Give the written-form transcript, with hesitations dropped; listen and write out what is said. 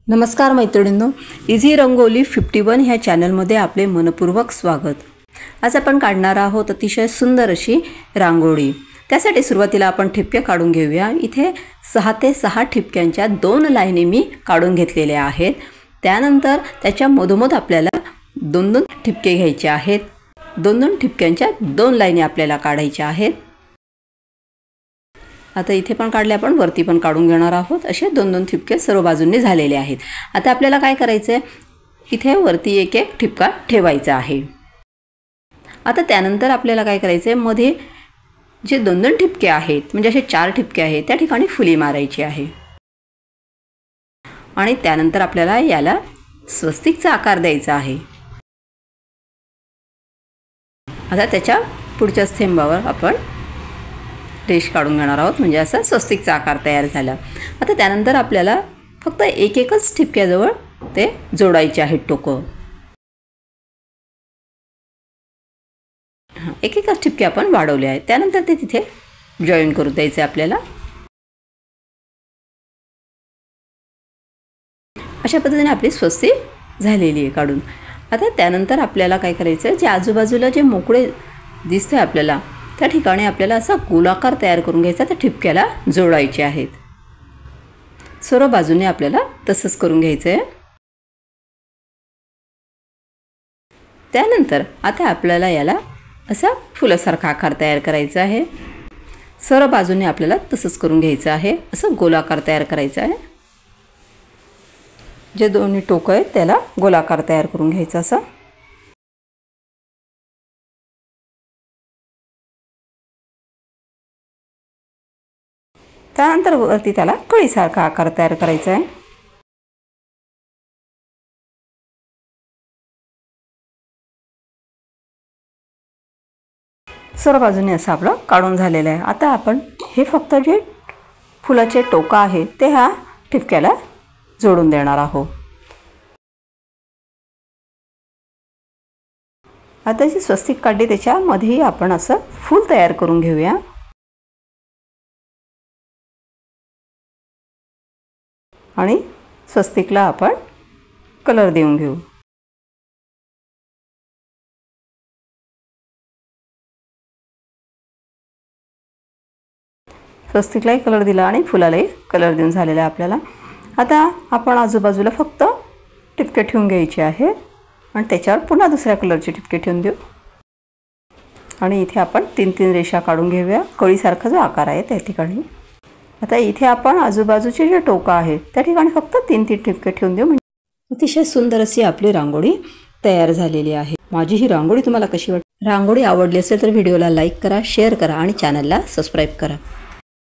नमस्कार मैत्रिणींनो, इझी रंगोली 51 ह्या चॅनलमध्ये आपले मनपूर्वक स्वागत। आज आपण काढणार आहोत अतिशय सुंदर अशी रांगोळी। त्यासाठी सुरुवातीला आपण ठिपके काढून घेऊया। इथे 6 ते 6 ठिपक्यांच्या 2 लाईनी मी काढून घेतलेल्या आहेत। त्यानंतर त्याच्या मधोमध आपल्याला 2-2 ठिपके घ्यायचे आहेत। 2-2 ठिपक्यांच्या 2 लाईनी आपल्याला काढायच्या आहेत। आता इथे पण काढले, आपण वरती पण काढून घेणार आहोत। असे 2-2 ठिपके सर्व बाजूंनी झालेले आहेत। आता आपल्याला काय करायचे, इथे वरती एक ठिपका ठेवायचा आहे। आता त्यानंतर आपल्याला काय करायचे, मध्ये जे 2-2 ठिपके आहेत, म्हणजे असे 4 ठिपके आहेत, त्या ठिकाणी फुली मारायची आहे। आणि त्यानंतर आपल्याला याला स्वस्तिकचा आकार द्यायचा आहे। आता त्याच्या पुढच्या स्तंभावर आपण रेष काढून घेणार आहोत, म्हणजे असा स्वस्तिकचा आकार तयार झाला। आता त्यानंतर आपल्याला फक्त एकच ठिपक्याजवळ ते जोडायचे आहेत टोकं। एकच ठिपके आपण वाढवले आहेत, त्यानंतर ते तिथे जॉईन करू द्यायचे आपल्याला। अशा पद्धतीने आपली स्वस्तिक झालेली आहे काढून। आता त्यानंतर आपल्याला काय करायचं, जे आजूबाजूला जे मोकळे दिसते आपल्याला, त्या ठिकाणी आपल्याला असा गोलाकार तयार करून घ्यायचा, त्या ठिपक्याला जोडायचे आहेत। सर्व बाजूने आपल्याला तसंच करून घ्यायचं आहे। त्यानंतर आता आपल्याला याला असा फुलासारखा आकार तयार करायचा आहे। सर्व बाजूने आपल्याला तसंच करून घ्यायचं आहे, असं गोलाकार तयार करायचा आहे। जे दोन्ही टोकं आहेत त्याला गोलाकार तयार करून घ्यायचा असा। त्यानंतर वरती त्याला कळीसारखा आकार तयार करायचा आहे। सर्व बाजूने असं आपलं काढून झालेलं आहे। आता आपण हे फक्त जे फुलाचे टोका आहे ते ह्या ठिपक्याला जोडून देणार आहोत। आता जी स्वस्तिक काढली त्याच्यामध्येही आपण असं फूल तयार करून घेऊया। आणि स्वस्तिकला आपण कलर देऊन घेऊ। स्वस्तिकलाही कलर दिला आणि फुलालाही कलर देऊन झालेला आहे आपल्याला। आता आपण आजूबाजूला फक्त ठिपके ठेवून घ्यायचे आहे आणि त्याच्यावर पुन्हा दुसऱ्या कलरचे ठिपके ठेवून देऊ। आणि इथे आपण 3-3 रेषा काढून घेऊया, कळीसारखा जो आकार आहे त्या ठिकाणी। आता इथे आपण आजूबाजूचे जे टोकं आहेत त्या ठिकाणी फक्त 3-3 ठिपके ठेवून देऊ, म्हणजे अतिशय सुंदर अशी आपली रांगोळी तयार झालेली आहे। माझी ही रांगोळी तुम्हाला कशी वाटली? रांगोळी आवडली असेल तर व्हिडिओला लाईक करा, शेअर करा आणि चॅनलला सबस्क्राईब करा।